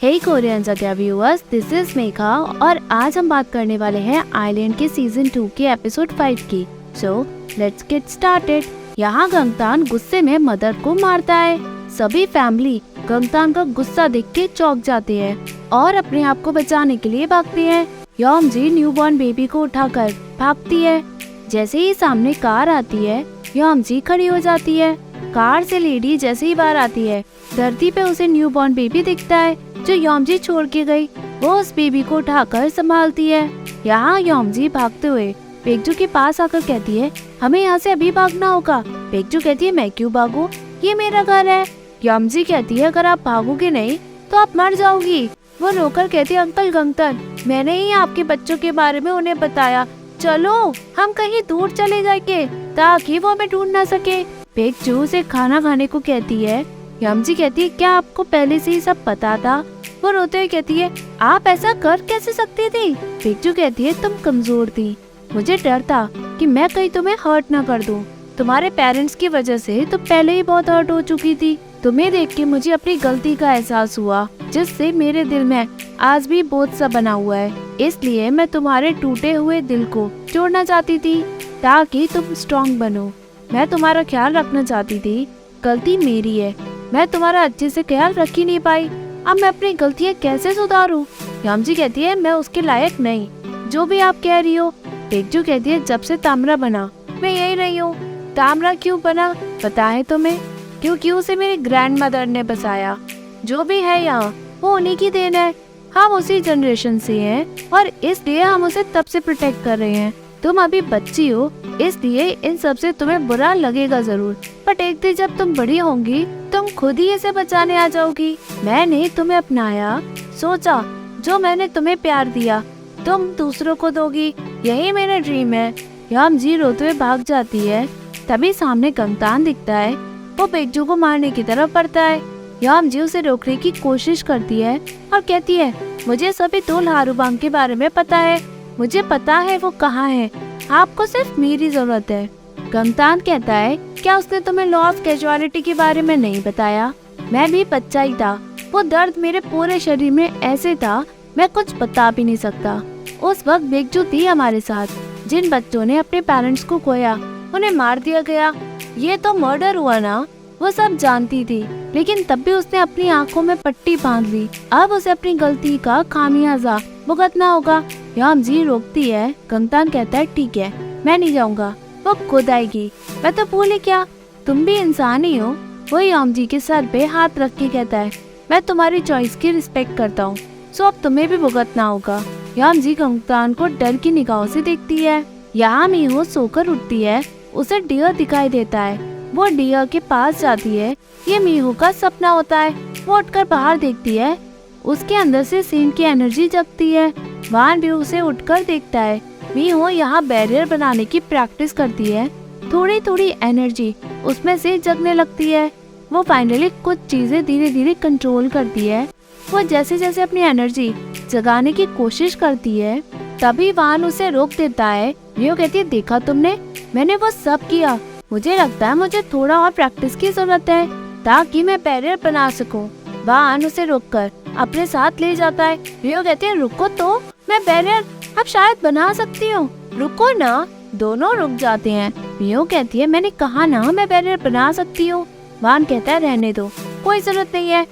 हे Korean जगह viewers, this is Megha और आज हम बात करने वाले हैं आइलैंड के सीजन 2 के एपिसोड 5 की। So let's get started. यहाँ गंगतान गुस्से में मदर को मारता है। सभी फैमिली गंगतान का गुस्सा देख के चौंक जाते हैं और अपने आप को बचाने के लिए भागते हैं। योमजी न्यूबॉर्न बेबी को उठाकर भागती है। जैसे ही सामने कार आती है, योमजी खड़ी हो जाती है। कार से लेडी जैसे ही बाहर आती है, धरती पे उसे न्यूबॉर्न बेबी दिखता है जो योमजी छोड़ के गई। वो उस बेबी को उठाकर संभालती है। यहाँ योमजी भागते हुए पेकजू के पास आकर कहती है, हमें यहाँ से अभी भागना होगा। पेकजू कहती है, मैं क्यों भागूं? ये मेरा घर है। योमजी कहती है, अगर आप भागोगे नहीं तो आप मर जाओगी। वो रोकर कहती है, अंकल गंगतन, मैंने ही आपके बच्चों के बारे में उन्हें बताया। चलो हम कहीं दूर चले जाएंगे ताकि वो हमें ढूंढ ना सके। पेकजू उसे खाना खाने को कहती है। योमजी कहती है, क्या आपको पहले से ही सब पता था? वो रोते हुए कहती है, आप ऐसा कर कैसे सकती थी? पेकजू कहती है, तुम कमजोर थी, मुझे डर था कि मैं कहीं तुम्हें हर्ट ना कर दूं। तुम्हारे पेरेंट्स की वजह से तो पहले ही बहुत हर्ट हो चुकी थी। तुम्हें देख के मुझे अपनी गलती का एहसास हुआ, जिससे मेरे दिल में आज भी बोझ सा बना हुआ है। इसलिए मैं तुम्हारे टूटे हुए दिल को जोड़ना चाहती थी ताकि तुम स्ट्रॉन्ग बनो। मैं तुम्हारा ख्याल रखना चाहती थी। गलती मेरी है, मैं तुम्हारा अच्छे से ख्याल रख ही नहीं पाई। अब मैं अपनी गलतियाँ कैसे सुधारूं? योमजी कहती है, मैं उसके लायक नहीं, जो भी आप कह रही हो। पेकजू कहती है, जब से तामरा बना मैं यही रही हूँ। तामरा क्यों बना पता है तुम्हें? क्योंकि उसे मेरी ग्रैंड मदर ने बसाया। जो भी है यहाँ वो उन्हीं की देन है। हम उसी जनरेशन से हैं और इसलिए हम उसे तब से प्रोटेक्ट कर रहे हैं। तुम अभी बच्ची हो, इसलिए इन सब से तुम्हें बुरा लगेगा जरूर, बट एक दिन जब तुम बड़ी होंगी तुम खुद ही इसे बचाने आ जाओगी। मैंने तुम्हें अपनाया, सोचा जो मैंने तुम्हें प्यार दिया तुम दूसरों को दोगी, यही मेरा ड्रीम है। योमजी रोते हुए भाग जाती है। तभी सामने गंगतान दिखता है। वो पेकजू को मारने की तरफ बढ़ता है। योमजी उसे रोकने की कोशिश करती है और कहती है, मुझे सभी टोल हारूबांग के बारे में पता है, मुझे पता है वो कहाँ है, आपको सिर्फ मेरी जरूरत है। गंगतान कहता है, क्या उसने तुम्हें लॉ ऑफ कैजुअलिटी के बारे में नहीं बताया? मैं भी बच्चा ही था, वो दर्द मेरे पूरे शरीर में ऐसे था मैं कुछ बता भी नहीं सकता। उस वक्त पेकजू थी हमारे साथ। जिन बच्चों ने अपने पेरेंट्स को खोया उन्हें मार दिया गया, ये तो मर्डर हुआ ना। वो सब जानती थी, लेकिन तब भी उसने अपनी आंखों में पट्टी बांध ली। अब उसे अपनी गलती का खामियाजा भुगतना होगा। योमजी रोकती है। गंगतान कहता है, ठीक है मैं नहीं जाऊंगा, वो खुद आएगी। मैं तो भूले क्या, तुम भी इंसान ही हो। वो योमजी के सर पे हाथ रख के कहता है, मैं तुम्हारी चॉइस की रिस्पेक्ट करता हूँ, सो अब तुम्हें भी भुगतना होगा। योमजी गंगतान को डर की निगाहों से देखती है। यहाँ मीहो सोकर उठती है। उसे डियर दिखाई देता है। वो डियर के पास जाती है। ये मीहो का सपना होता है। वो उठकर बाहर देखती है। उसके अंदर से सेंट की एनर्जी जगती है। वान भी उसे उठकर देखता है। मीहो यहाँ बैरियर बनाने की प्रैक्टिस करती है। थोड़ी थोड़ी एनर्जी उसमें से जगने लगती है। वो फाइनली कुछ चीजें धीरे धीरे कंट्रोल करती है। वो जैसे जैसे अपनी एनर्जी जगाने की कोशिश करती है, तभी वान उसे रोक देता है। मीहो कहती है, देखा तुमने, मैंने वो सब किया। मुझे लगता है मुझे थोड़ा और प्रैक्टिस की जरूरत है ताकि मैं बैरियर बना सकूं। वान उसे रोककर अपने साथ ले जाता है। मीहो कहती है, रुको तो, मैं बैरियर अब शायद बना सकती हूँ, रुको ना। दोनों रुक जाते हैं। मीहो कहती है, मैंने कहा ना मैं बैरियर बना सकती हूँ। वान कहता है, रहने दो, कोई जरूरत नहीं है।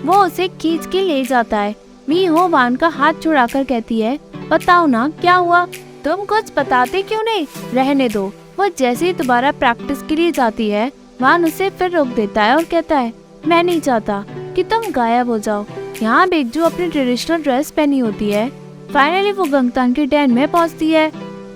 वो उसे खींच के ले जाता है। मीहो वान का हाथ छुड़ाकर कहती है, बताओ ना क्या हुआ, तुम कुछ बताते क्यों नहीं? रहने दो। वो जैसे ही दोबारा प्रैक्टिस के लिए जाती है, वान उसे फिर रोक देता है और कहता है, मैं नहीं चाहता कि तुम गायब हो जाओ। यहाँ पेकजू अपनी ट्रेडिशनल ड्रेस पहनी होती है। फाइनली वो गंगतान के डैन में पहुँचती है।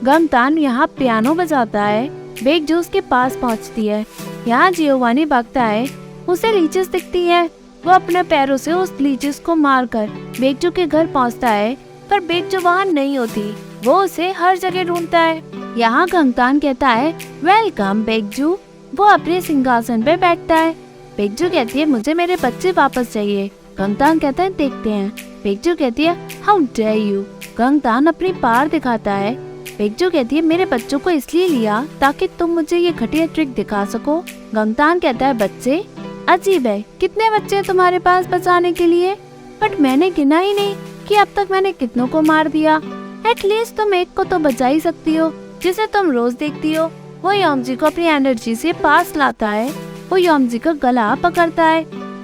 गंगतान यहाँ पियानो बजाता है। पेकजू उसके पास पहुँचती है। यहाँ जियोवानी भागता है। उसे लीचेस दिखती है। वो अपने पैरों से उस लीचेस को मारकर पेकजू के घर पहुँचता है, पर पेकजू वहाँ नहीं होती। वो उसे हर जगह ढूंढता है। यहाँ गंगतान कहता है, वेलकम पेकजू। वो अपने सिंहासन पे बैठता है। पेकजू कहती है, मुझे मेरे बच्चे वापस चाहिए। गंगतान कहता है, देखते हैं। पेकजू कहती है, हाउ डेयर यू। गंगतान अपनी पावर दिखाता है। पेकजू कहती है, मेरे बच्चों को इसलिए लिया ताकि तुम मुझे ये घटिया ट्रिक दिखा सको। गंगतान कहता है, बच्चे? अजीब है, कितने बच्चे तुम्हारे पास बचाने के लिए? बट मैंने गिना ही नहीं कि अब तक मैंने कितनों को मार दिया। एटलीस्ट तुम एक को तो बचा ही सकती हो, जिसे तुम रोज देखती हो। वो यमजी को अपनी एनर्जी से पास लाता है। वो यमजी का गला पकड़ता है।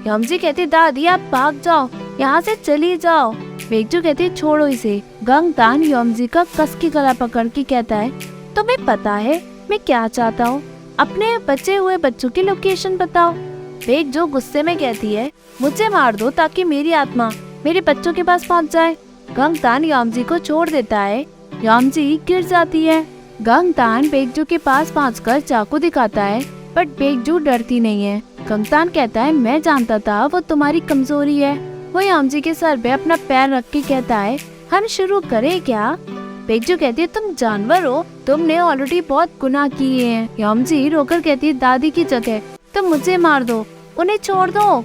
यमजी कहती दादी आप भाग जाओ, यहाँ से चली जाओ। बेगजू कहती छोड़ो इसे। गंगतान यमजी का कस की गला पकड़ के कहता है तुम्हें पता है मैं क्या चाहता हूँ? अपने बचे हुए बच्चों की लोकेशन बताओ। बेगजू गुस्से में कहती है मुझे मार दो ताकि मेरी आत्मा मेरे बच्चों के पास पहुँच जाए। गंगतान यमजी को छोड़ देता है। यमजी गिर जाती है। गंगतान बेगजू के पास पहुंचकर चाकू दिखाता है, बट बेगजू डरती नहीं है। गंगतान कहता है मैं जानता था वो तुम्हारी कमजोरी है। वो यमजी के सर पे अपना पैर रख के कहता है हम शुरू करें क्या? बेगजू कहती है तुम जानवर हो, तुमने ऑलरेडी बहुत गुनाह किए हैं। यमजी रोकर कहती है दादी की जगह तुम मुझे मार दो, उन्हें छोड़ दो।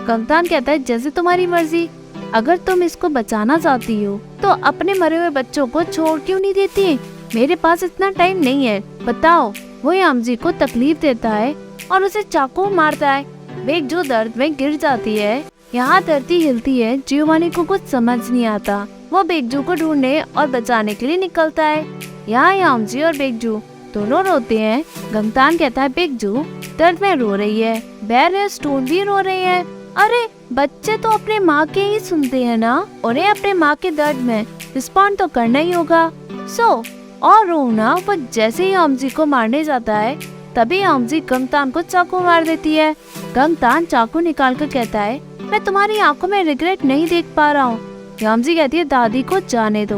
गंगतान कहता है जैसे तुम्हारी मर्जी, अगर तुम इसको बचाना चाहती हो तो अपने मरे हुए बच्चों को छोड़ क्यों नहीं देती? मेरे पास इतना टाइम नहीं है, बताओ। वो यमजी को तकलीफ देता है और उसे चाकू मारता है। बेगजू दर्द में गिर जाती है। यहाँ धरती हिलती है। जियोवानी को कुछ समझ नहीं आता। वो बेगजू को ढूंढने और बचाने के लिए निकलता है। यहाँ यमजी और बेगजू दोनों रोते हैं। गंगतान कहता है बेगजू दर्द में रो रही है, बैर स्टोन भी रो रही है। अरे बच्चे तो अपने माँ के ही सुनते हैं ना, उन्हें अपने माँ के दर्द में रिस्पॉन्ड तो करना ही होगा। और रोना। वो जैसे ही यमजी को मारने जाता है तभी यमजी गंगतान को चाकू मार देती है। गंगतान चाकू निकाल कर कहता है मैं तुम्हारी आंखों में रिग्रेट नहीं देख पा रहा हूँ। यमजी कहती है दादी को जाने दो।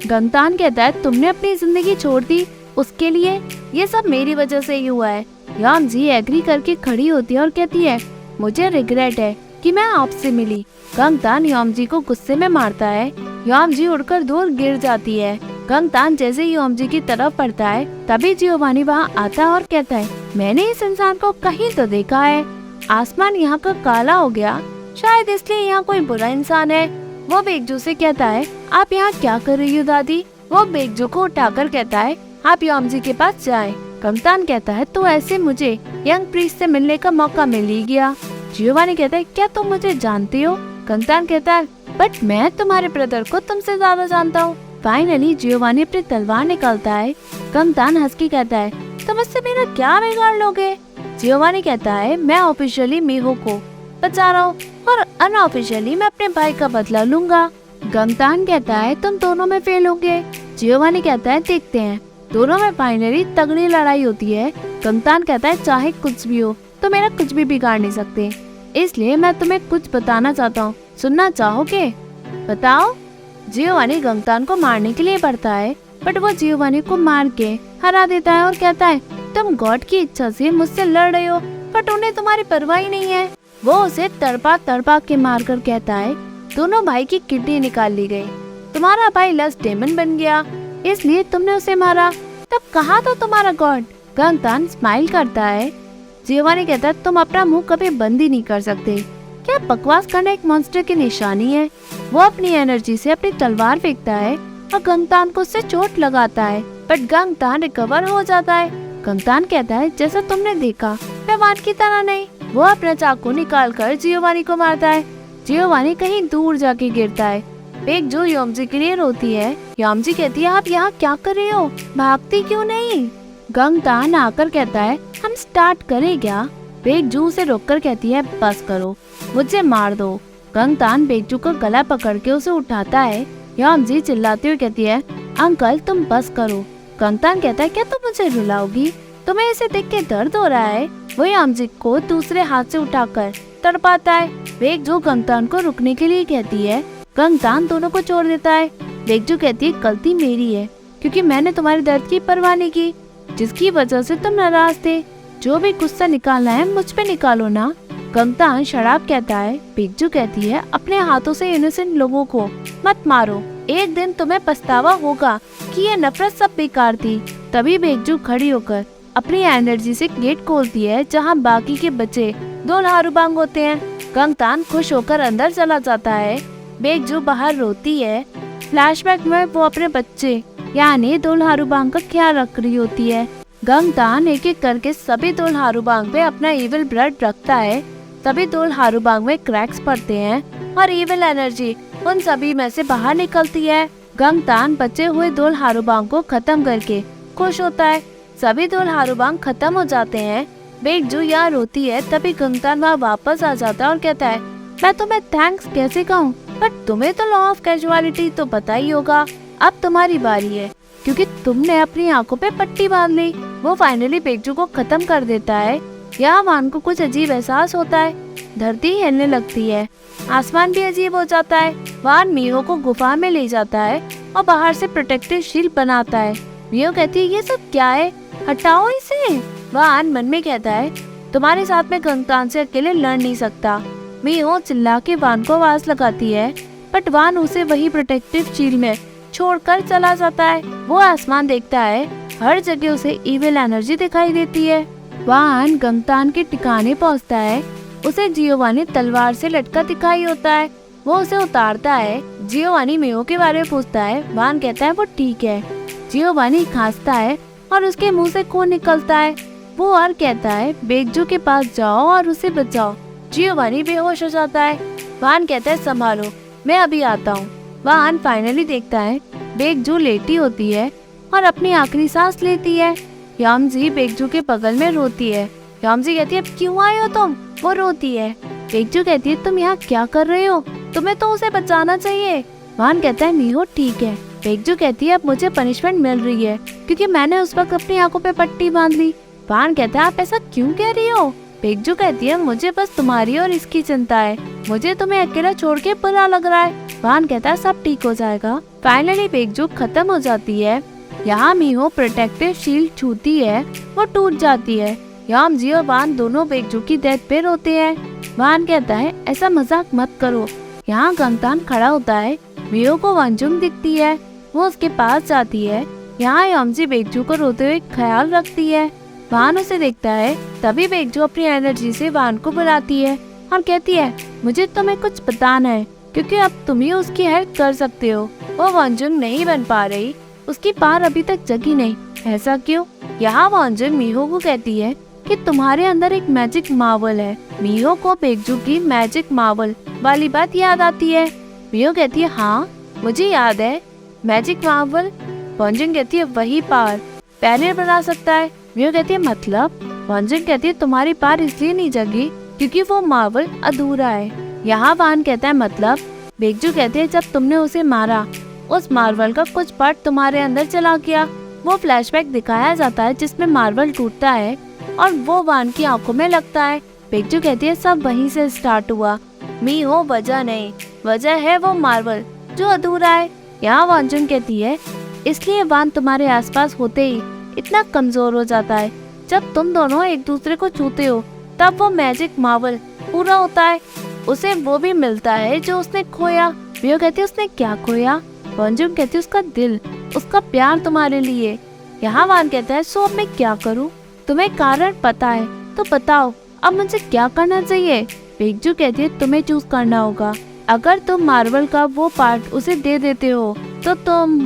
गंगतान कहता है तुमने अपनी जिंदगी छोड़ दी उसके लिए, ये सब मेरी वजह से ही हुआ है। यमजी एग्री करके खड़ी होती है और कहती है मुझे रिग्रेट है कि मैं आपसे मिली। गंगतान यमजी को गुस्से में मारता है। यमजी उड़कर दूर गिर जाती है। गंगतान जैसे ही यमजी की तरफ पड़ता है तभी जियोवानी वहाँ आता है और कहता है मैंने इस इंसान को कहीं तो देखा है। आसमान यहाँ का काला हो गया, शायद इसलिए यहाँ कोई बुरा इंसान है। वो बेगजू से कहता है आप यहाँ क्या कर रही हो दादी? वो बेगजू को उठाकर कहता है आप यमजी के पास जाएं। गंगतान कहता है तो ऐसे मुझे यंग प्रीस्ट से मिलने का मौका मिल ही गया। जियोवानी कहता है क्या तुम मुझे जानती हो? गंगतान कहता है बट मैं तुम्हारे ब्रदर को तुमसे ज्यादा जानता हूँ। फाइनली जियोवानी अपनी तलवार निकालता है। गंगतान हंस के कहता है तुम इससे मेरा क्या बिगाड़ लोगे? जियोवानी कहता है मैं ऑफिशियली मीहो को बचा रहा हूँ और अनऑफिशियली मैं अपने भाई का बदला लूंगा। गंगतान कहता है तुम दोनों में फेल होंगे। जियोवानी कहता है देखते हैं। दोनों में फाइनली तगड़ी लड़ाई होती है। गंगतान कहता है चाहे कुछ भी हो तो मेरा कुछ भी बिगाड़ नहीं सकते, इसलिए मैं तुम्हें कुछ बताना चाहता हूँ, सुनना चाहोगे? बताओ। जियोवानी गंगतान को मारने के लिए बढ़ता है, बट वो जियोवानी को मार के हरा देता है और कहता है तुम गॉड की इच्छा से मुझसे लड़ रहे हो, बट उन्हें तुम्हारी परवाह ही नहीं है। वो उसे तड़पा तड़पा के मार कर कहता है दोनों भाई की किडनी निकाल ली गई, तुम्हारा भाई लस्ट डेमन बन गया, इसलिए तुमने उसे मारा। तब कहाँ था तुम्हारा गॉड? गंगतान स्माइल करता है। जियोवानी कहता है तुम अपना मुंह कभी बंद ही नहीं कर सकते, क्या बकवास करना एक मॉन्स्टर की निशानी है। वो अपनी एनर्जी से अपनी तलवार फेंकता है और गंगतान को उससे चोट लगाता है, बट गंगतान रिकवर हो जाता है। गंगतान कहता है जैसा तुमने देखा मैं वान की तरह नहीं। वो अपना चाकू निकाल कर जियोवानी को मारता है। जियोवानी कहीं दूर जाके गिरता है। बेगजू यमजी के लिए रोती है। यमजी कहती है आप यहाँ क्या कर रहे हो, भागती क्यों नहीं? गंगतान आकर कहता है हम स्टार्ट करें क्या? बेगजू उसे रोककर कहती है बस करो, मुझे मार दो। गंगतान बेगजू का गला पकड़ के उसे उठाता है। यमजी चिल्लाती हुई कहती है अंकल तुम बस करो। गंगतान कहता है क्या तुम मुझे रुलाओगी? तुम्हें इसे देख के दर्द हो रहा है? वो यमजी को दूसरे हाथ से उठाकर तड़पाता है। बेगजू गंगतान को रुकने के लिए कहती है। गंगतान दोनों को छोड़ देता है। बेगजू कहती है गलती मेरी है क्योंकि मैंने तुम्हारे दर्द की परवाह नहीं की, जिसकी वजह से तुम नाराज थे। जो भी गुस्सा निकालना है मुझ पे निकालो ना। गंगतान शराब कहता है। बेगजू कहती है अपने हाथों से इनोसेंट लोगों को मत मारो, एक दिन तुम्हें पछतावा होगा कि ये नफरत सब बेकार थी। तभी बेगजू खड़ी होकर अपनी एनर्जी से गेट खोलती है जहाँ बाकी के बच्चे दो लारूबांग होते हैं। गंगतान खुश होकर अंदर चला जाता है। बेगजू बाहर रोती है। फ्लैशबैक में वो अपने बच्चे यानी दो लारूबांग का ख्याल रख रही होती है। गंगतान एक एक करके सभी दो लारूबांग पे अपना इविल ब्लड रखता है। तभी दो लारूबांग में क्रैक्स पड़ते हैं और इविल एनर्जी उन सभी में से बाहर निकलती है। गंगतान बचे हुए दोल हारूबांग को खत्म करके खुश होता है। सभी दोल हारूबांग खत्म हो जाते हैं। बेगजू यहाँ रोती है, तभी गंगतान वहाँ वापस आ जाता है और कहता है, मैं तुम्हें थैंक्स कैसे कहूँ, बट तुम्हें तो लॉ ऑफ कैजुअलिटी तो पता ही होगा। अब तुम्हारी बारी है, क्योंकि तुमने अपनी आंखों पे पट्टी बांध ली। वो फाइनली बेगजू को खत्म कर देता है। यहाँ वान को कुछ अजीब एहसास होता है। धरती हिलने लगती है, आसमान भी अजीब हो जाता है। वान मीहो को गुफा में ले जाता है और बाहर से प्रोटेक्टिव शील्ड बनाता है। मीहो कहती है, ये सब क्या है, हटाओ इसे। वान मन में कहता है, तुम्हारे साथ में गंगतान से अकेले लड़ नहीं सकता। मीहो चिल्ला के वान को आवाज लगाती है, बट वान उसे वही प्रोटेक्टिव शील्ड में छोड़कर चला जाता है। वो आसमान देखता है, हर जगह उसे इविल एनर्जी दिखाई देती है। वान गंगतान के ठिकाने पहुंचता है। उसे जियोवानी तलवार से लटका दिखाई होता है। वो उसे उतारता है। जियोवानी मीहो के बारे में पूछता है। वान कहता है वो ठीक है। जियोवानी खांसता है और उसके मुंह से खून निकलता है। वो और कहता है, बेगजू के पास जाओ और उसे बचाओ। जियोवानी बेहोश हो जाता है। वान कहता है, संभालो, मैं अभी आता हूँ। वान फाइनली देखता है बेगजू लेटी होती है और अपनी आखिरी सांस लेती है। यामजी बेगजू के बगल में रोती है। यामजी कहती है, अब क्यों आए हो तुम? वो रोती है। बेगजू कहती है, तुम यहाँ क्या कर रहे हो? तुम्हें तो उसे बचाना चाहिए। वान कहता है, मीहो ठीक है। बेगजू कहती है, अब मुझे पनिशमेंट मिल रही है क्योंकि मैंने उस वक्त अपनी आंखों पे पट्टी बांध ली। वान कहता है, आप ऐसा क्यों कह रही हो? बेगजू कहती है, मुझे बस तुम्हारी और इसकी चिंता है। मुझे तुम्हें अकेला छोड़ के बुरा लग रहा है। वान कहता है, सब ठीक हो जाएगा। फाइनली बेगजू खत्म हो जाती है। यहाँ मीहो प्रोटेक्टिव शील्ड छूती है, वो टूट जाती है। यामजी और वान दोनों बेगजू की डेथ पे रोते हैं। वान कहता है, ऐसा मजाक मत करो। यहाँ गंगतान खड़ा होता है। मीहो को वंजुंग दिखती है, वो उसके पास जाती है। यहाँ यामजी बेगजू को रोते हुए ख्याल रखती है। वान उसे देखता है, तभी बेगजू अपनी एनर्जी से वान को बुलाती है और कहती है, मुझे तुम्हें कुछ बताना है क्योंकि अब तुम ही उसकी हेल्प कर सकते हो। वो वंजुंग नहीं बन पा रही, उसकी पार अभी तक जगी नहीं। ऐसा क्यों? यहाँ वंजुंग मीहो को कहती है कि तुम्हारे अंदर एक मैजिक मार्वल है। मीहो को बेगजू की मैजिक मार्वल वाली बात याद आती है। मीहो कहती है, हाँ मुझे याद है, मैजिक मार्वल। वंजुंग कहती है, वही पार बैरियर बना सकता है। मीहो कहती है, मतलब? वंजुंग कहती है, तुम्हारी पार इसलिए नहीं जगी क्योंकि वो मार्वल अधूरा है। यहाँ वान कहता है, मतलब? बेगजू कहती है, जब तुमने उसे मारा उस मार्वल का कुछ पार्ट तुम्हारे अंदर चला गया। वो फ्लैशबैक दिखाया जाता है जिसमें मार्वल टूटता है और वो वान की आंखों में लगता है। बेगजू कहती है, सब वहीं से स्टार्ट हुआ। मीहो वजह नहीं, वजह है वो मार्वल जो अधूरा है। यहाँ वंजुंग कहती है, इसलिए वान तुम्हारे आसपास होते ही इतना कमजोर हो जाता है। जब तुम दोनों एक दूसरे को छूते हो तब वो मैजिक मार्वल पूरा होता है, उसे वो भी मिलता है जो उसने खोया। मीहो कहती है, उसने क्या खोया? वंजुंग कहती है, उसका दिल, उसका प्यार तुम्हारे लिए। यहाँ वान कहता है, सो अब मैं क्या करूँ? तुम्हें कारण पता है तो बताओ, अब मुझे क्या करना चाहिए? बेगजू कहती है, तुम्हें चूज करना होगा। अगर तुम मार्वल का वो पार्ट उसे दे देते हो तो तुम।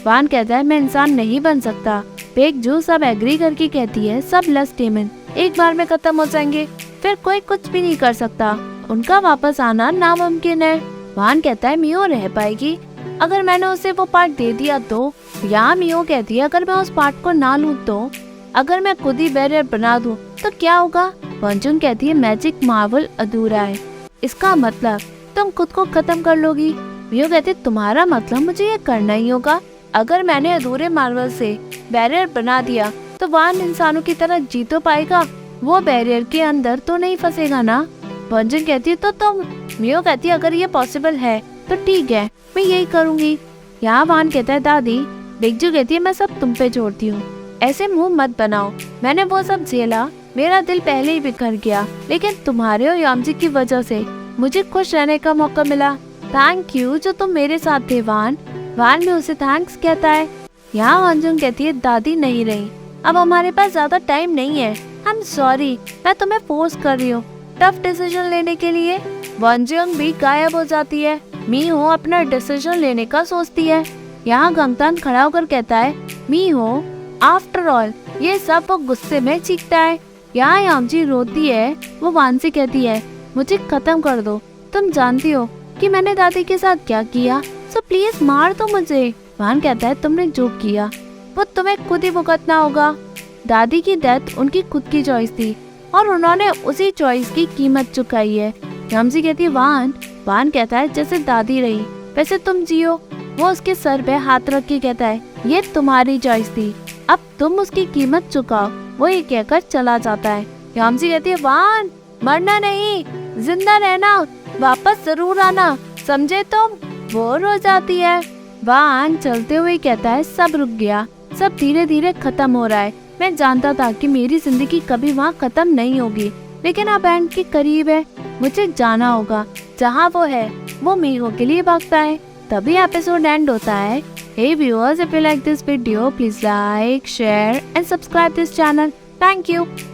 वान कहता है, मैं इंसान नहीं बन सकता। बेगजू सब एग्री करके कहती है, सब लस्ट डेमन एक बार में खत्म हो जाएंगे, फिर कोई कुछ भी नहीं कर सकता। उनका वापस आना नामुमकिन है। वान कहता है, मीहो रह पाएगी अगर मैंने उसे वो पार्ट दे दिया तो। यहाँ मीहो कहती है, अगर मैं उस पार्ट को ना लूँ तो? अगर मैं खुद ही बैरियर बना दूँ तो क्या होगा? वंजुंग कहती है, मैजिक मार्वल अधूरा है, इसका मतलब तुम खुद को खत्म कर लोगी। मीहो कहती है, तुम्हारा मतलब मुझे ये करना ही होगा। अगर मैंने अधूरे मार्वल से बैरियर बना दिया तो वान इंसानों की तरह जी तो पाएगा, वो बैरियर के अंदर तो नहीं फंसेगा ना। वंजुंग कहती है, तो तुम? मीहो कहती है, अगर ये पॉसिबल है तो ठीक है, मैं यही करूँगी। यहाँ वान कहता है, दादी। बेगजू कहती है, मैं सब तुम पे छोड़ती हूँ, ऐसे मुंह मत बनाओ। मैंने वो सब झेला, मेरा दिल पहले ही बिखर गया, लेकिन तुम्हारे और यामजी की वजह से मुझे खुश रहने का मौका मिला। थैंक यू जो तुम मेरे साथ थे वान। वान भी उसे थैंक्स कहता है। यहाँ वंजुंग कहती है, दादी नहीं रही, अब हमारे पास ज्यादा टाइम नहीं है। आई एम सॉरी, मैं तुम्हें फोर्स कर रही हूँ टफ डिसीजन लेने के लिए। वंजुंग भी गायब हो जाती है। मीहो अपना डिसीजन लेने का सोचती है। यहाँ गंगतान खड़ा होकर कहता है, मीहो आफ्टर ऑल। ये सब वो गुस्से में चीखता है। यहाँ यामजी रोती है। वो वान से कहती है, मुझे खत्म कर दो, तुम जानती हो कि मैंने दादी के साथ क्या किया, सो प्लीज मार दो मुझे। वान कहता है तुमने जो किया वो तुम्हें खुद ही भुगतना होगा। दादी की डेथ उनकी खुद की चॉइस थी और उन्होंने उसी चॉइस की कीमत चुकाई है। यामजी कहती है वान कहता है जैसे दादी रही वैसे तुम जियो। वो उसके सर पे हाथ रख के कहता है ये तुम्हारी चॉइस थी, अब तुम उसकी कीमत चुकाओ। वो ये कहकर चला जाता है। यामजी कहती है वान मरना नहीं, जिंदा रहना, वापस जरूर आना, समझे तुम। वो रो जाती है। वान चलते हुए कहता है सब रुक गया, सब धीरे धीरे खत्म हो रहा है। मैं जानता था कि मेरी जिंदगी कभी वहाँ खत्म नहीं होगी, लेकिन अब एंड के करीब है, मुझे जाना होगा। जहाँ वो है वो मीगो के लिए भागता है। तभी एपिसोड एंड होता है। Hey viewers, if you like this video, please like, share and subscribe this channel. Thank you.